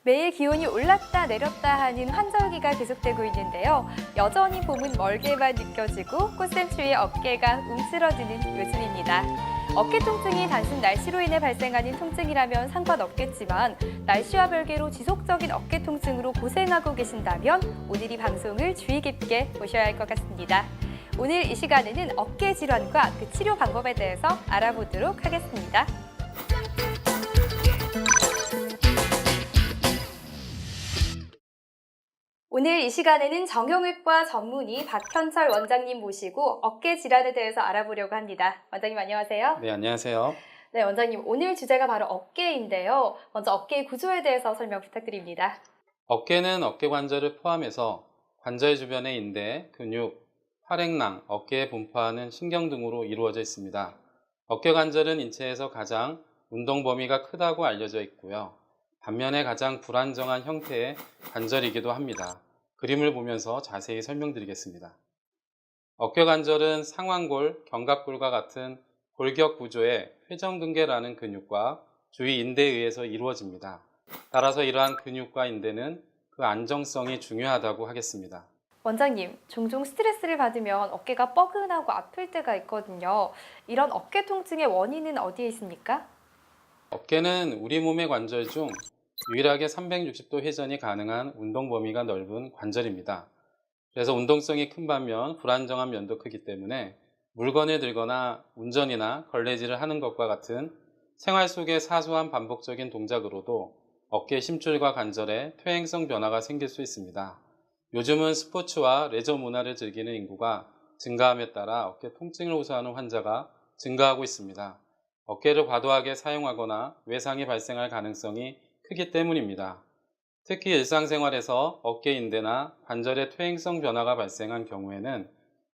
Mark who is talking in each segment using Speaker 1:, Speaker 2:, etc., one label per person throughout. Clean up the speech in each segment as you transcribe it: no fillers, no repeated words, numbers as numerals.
Speaker 1: 매일 기온이 올랐다 내렸다 하는 환절기가 계속되고 있는데요. 여전히 봄은 멀게만 느껴지고 꽃샘추위에 어깨가 움츠러드는 요즘입니다. 어깨 통증이 단순 날씨로 인해 발생하는 통증이라면 상관없겠지만 날씨와 별개로 지속적인 어깨 통증으로 고생하고 계신다면 오늘 이 방송을 주의 깊게 보셔야 할 것 같습니다. 오늘 이 시간에는 어깨 질환과 그 치료 방법에 대해서 알아보도록 하겠습니다. 오늘 이 시간에는 정형외과 전문의 박현철 원장님 모시고 어깨 질환에 대해서 알아보려고 합니다. 원장님 안녕하세요.
Speaker 2: 네, 안녕하세요.
Speaker 1: 네, 원장님 오늘 주제가 바로 어깨인데요. 먼저 어깨의 구조에 대해서 설명 부탁드립니다.
Speaker 2: 어깨는 어깨 관절을 포함해서 관절 주변의 인대, 근육, 활액낭, 어깨에 분포하는 신경 등으로 이루어져 있습니다. 어깨 관절은 인체에서 가장 운동 범위가 크다고 알려져 있고요. 반면에 가장 불안정한 형태의 관절이기도 합니다. 그림을 보면서 자세히 설명드리겠습니다. 어깨 관절은 상완골, 견갑골과 같은 골격 구조의 회전근개라는 근육과 주위 인대에 의해서 이루어집니다. 따라서 이러한 근육과 인대는 그 안정성이 중요하다고 하겠습니다.
Speaker 1: 원장님, 종종 스트레스를 받으면 어깨가 뻐근하고 아플 때가 있거든요. 이런 어깨 통증의 원인은 어디에 있습니까?
Speaker 2: 어깨는 우리 몸의 관절 중 유일하게 360도 회전이 가능한 운동 범위가 넓은 관절입니다. 그래서 운동성이 큰 반면 불안정한 면도 크기 때문에 물건을 들거나 운전이나 걸레질을 하는 것과 같은 생활 속의 사소한 반복적인 동작으로도 어깨 심줄과 관절에 퇴행성 변화가 생길 수 있습니다. 요즘은 스포츠와 레저 문화를 즐기는 인구가 증가함에 따라 어깨 통증을 호소하는 환자가 증가하고 있습니다. 어깨를 과도하게 사용하거나 외상이 발생할 가능성이 크기 때문입니다. 특히 일상생활에서 어깨 인대나 관절의 퇴행성 변화가 발생한 경우에는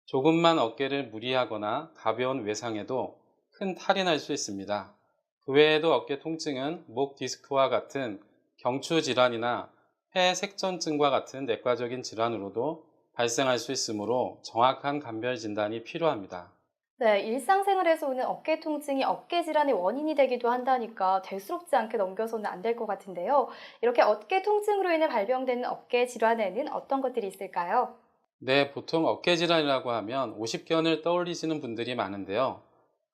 Speaker 2: 조금만 어깨를 무리하거나 가벼운 외상에도 큰 탈이 날 수 있습니다. 그 외에도 어깨 통증은 목 디스크와 같은 경추 질환이나 폐색전증과 같은 내과적인 질환으로도 발생할 수 있으므로 정확한 감별 진단이 필요합니다.
Speaker 1: 네, 일상생활에서 오는 어깨 통증이 어깨 질환의 원인이 되기도 한다니까 대수롭지 않게 넘겨서는 안 될 것 같은데요. 이렇게 어깨 통증으로 인해 발병되는 어깨 질환에는 어떤 것들이 있을까요?
Speaker 2: 네, 보통 어깨 질환이라고 하면 오십견을 떠올리시는 분들이 많은데요.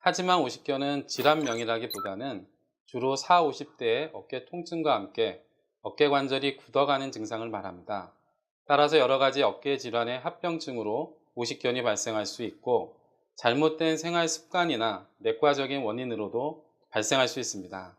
Speaker 2: 하지만 오십견은 질환명이라기보다는 주로 4, 50대의 어깨 통증과 함께 어깨 관절이 굳어가는 증상을 말합니다. 따라서 여러 가지 어깨 질환의 합병증으로 오십견이 발생할 수 있고 잘못된 생활 습관이나 내과적인 원인으로도 발생할 수 있습니다.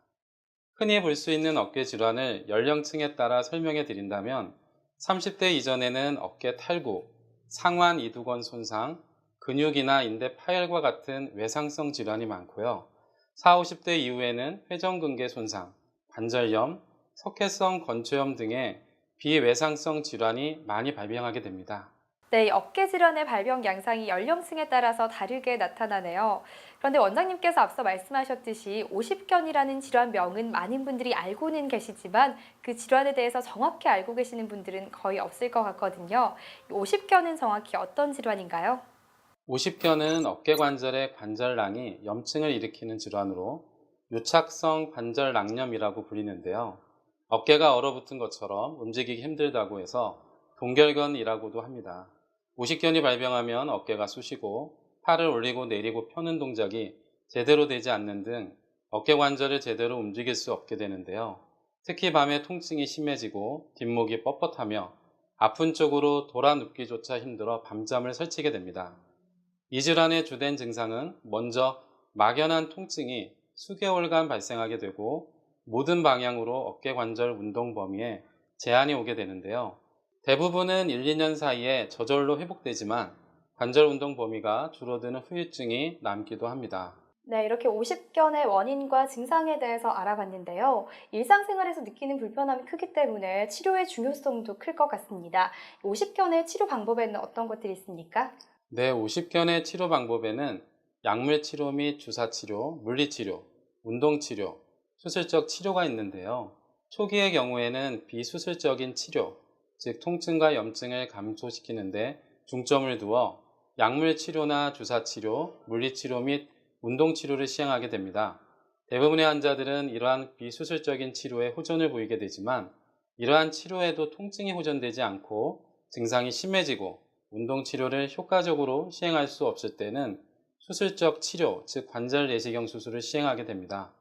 Speaker 2: 흔히 볼 수 있는 어깨 질환을 연령층에 따라 설명해 드린다면 30대 이전에는 어깨 탈구, 상완 이두건 손상, 근육이나 인대 파열과 같은 외상성 질환이 많고요. 40, 50대 이후에는 회전근개 손상, 관절염, 석회성 건초염 등의 비외상성 질환이 많이 발병하게 됩니다.
Speaker 1: 네, 이 어깨 질환의 발병 양상이 연령층에 따라서 다르게 나타나네요. 그런데 원장님께서 앞서 말씀하셨듯이 오십견이라는 질환명은 많은 분들이 알고는 계시지만 그 질환에 대해서 정확히 알고 계시는 분들은 거의 없을 것 같거든요. 이 오십견은 정확히 어떤 질환인가요?
Speaker 2: 오십견은 어깨 관절의 관절낭이 염증을 일으키는 질환으로 유착성 관절낭염이라고 불리는데요. 어깨가 얼어붙은 것처럼 움직이기 힘들다고 해서 동결견이라고도 합니다. 오십견이 발병하면 어깨가 쑤시고 팔을 올리고 내리고 펴는 동작이 제대로 되지 않는 등 어깨 관절을 제대로 움직일 수 없게 되는데요. 특히 밤에 통증이 심해지고 뒷목이 뻣뻣하며 아픈 쪽으로 돌아 눕기조차 힘들어 밤잠을 설치게 됩니다. 이 질환의 주된 증상은 먼저 막연한 통증이 수개월간 발생하게 되고 모든 방향으로 어깨 관절 운동 범위에 제한이 오게 되는데요. 대부분은 1, 2년 사이에 저절로 회복되지만 관절 운동 범위가 줄어드는 후유증이 남기도 합니다.
Speaker 1: 네, 이렇게 오십견의 원인과 증상에 대해서 알아봤는데요. 일상생활에서 느끼는 불편함이 크기 때문에 치료의 중요성도 클 것 같습니다. 오십견의 치료 방법에는 어떤 것들이 있습니까?
Speaker 2: 네, 오십견의 치료 방법에는 약물 치료 및 주사 치료, 물리 치료, 운동 치료, 수술적 치료가 있는데요. 초기의 경우에는 비수술적인 치료, 즉 통증과 염증을 감소시키는데 중점을 두어 약물 치료나 주사 치료, 물리 치료 및 운동 치료를 시행하게 됩니다. 대부분의 환자들은 이러한 비수술적인 치료에 호전을 보이게 되지만 이러한 치료에도 통증이 호전되지 않고 증상이 심해지고 운동 치료를 효과적으로 시행할 수 없을 때는 수술적 치료, 즉 관절 내시경 수술을 시행하게 됩니다.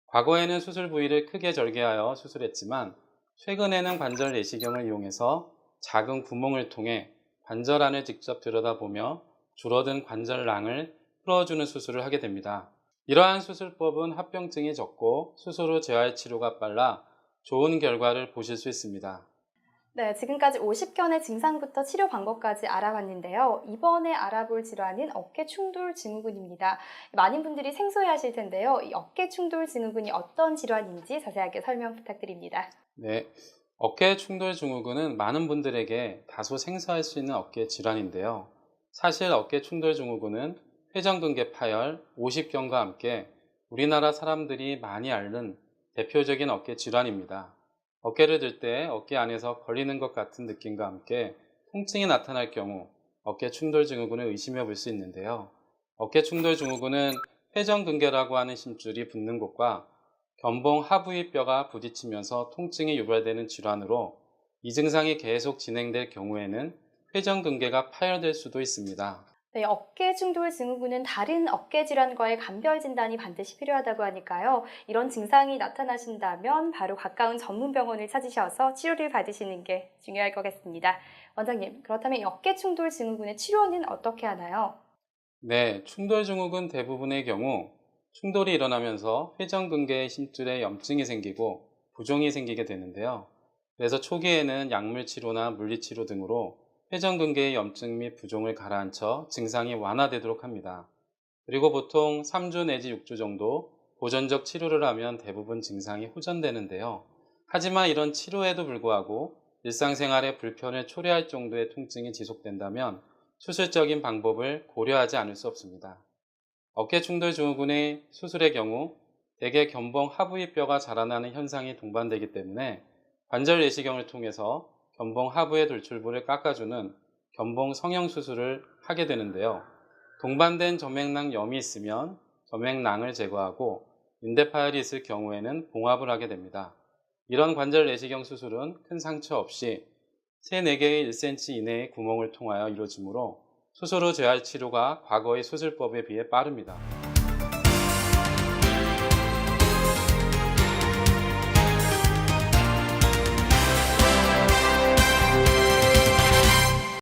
Speaker 2: 과거에는 수술 부위를 크게 절개하여 수술했지만 최근에는 관절 내시경을 이용해서 작은 구멍을 통해 관절 안을 직접 들여다보며 줄어든 관절낭을 풀어주는 수술을 하게 됩니다. 이러한 수술법은 합병증이 적고 수술 후 재활 치료가 빨라 좋은 결과를 보실 수 있습니다.
Speaker 1: 네, 지금까지 50견의 증상부터 치료 방법까지 알아봤는데요. 이번에 알아볼 질환은 어깨 충돌 증후군입니다. 많은 분들이 생소해하실 텐데요. 이 어깨 충돌 증후군이 어떤 질환인지 자세하게 설명 부탁드립니다.
Speaker 2: 네, 어깨 충돌 증후군은 많은 분들에게 다소 생소할 수 있는 어깨 질환인데요. 사실 어깨 충돌 증후군은 회전근개 파열, 50견과 함께 우리나라 사람들이 많이 앓는 대표적인 어깨 질환입니다. 어깨를 들 때 어깨 안에서 걸리는 것 같은 느낌과 함께 통증이 나타날 경우 어깨 충돌 증후군을 의심해 볼 수 있는데요. 어깨 충돌 증후군은 회전근개라고 하는 심줄이 붙는 곳과 견봉 하부위 뼈가 부딪히면서 통증이 유발되는 질환으로 이 증상이 계속 진행될 경우에는 회전근개가 파열될 수도 있습니다.
Speaker 1: 네, 어깨 충돌 증후군은 다른 어깨 질환과의 감별 진단이 반드시 필요하다고 하니까요. 이런 증상이 나타나신다면 바로 가까운 전문 병원을 찾으셔서 치료를 받으시는 게 중요할 것 같습니다. 원장님, 그렇다면 이 어깨 충돌 증후군의 치료는 어떻게 하나요?
Speaker 2: 네, 충돌 증후군 대부분의 경우 충돌이 일어나면서 회전근개의 심줄에 염증이 생기고 부종이 생기게 되는데요. 그래서 초기에는 약물 치료나 물리치료 등으로 회전근개의 염증 및 부종을 가라앉혀 증상이 완화되도록 합니다. 그리고 보통 3주 내지 6주 정도 보존적 치료를 하면 대부분 증상이 호전되는데요. 하지만 이런 치료에도 불구하고 일상생활에 불편을 초래할 정도의 통증이 지속된다면 수술적인 방법을 고려하지 않을 수 없습니다. 어깨 충돌 증후군의 수술의 경우 대개 견봉 하부위 뼈가 자라나는 현상이 동반되기 때문에 관절 내시경을 통해서 견봉 하부의 돌출부를 깎아주는 견봉 성형 수술을 하게 되는데요. 동반된 점액낭 염이 있으면 점액낭을 제거하고 인대 파열이 있을 경우에는 봉합을 하게 됩니다. 이런 관절 내시경 수술은 큰 상처 없이 3, 4개의 1cm 이내의 구멍을 통하여 이루어지므로 수술 후 재활 치료가 과거의 수술법에 비해 빠릅니다.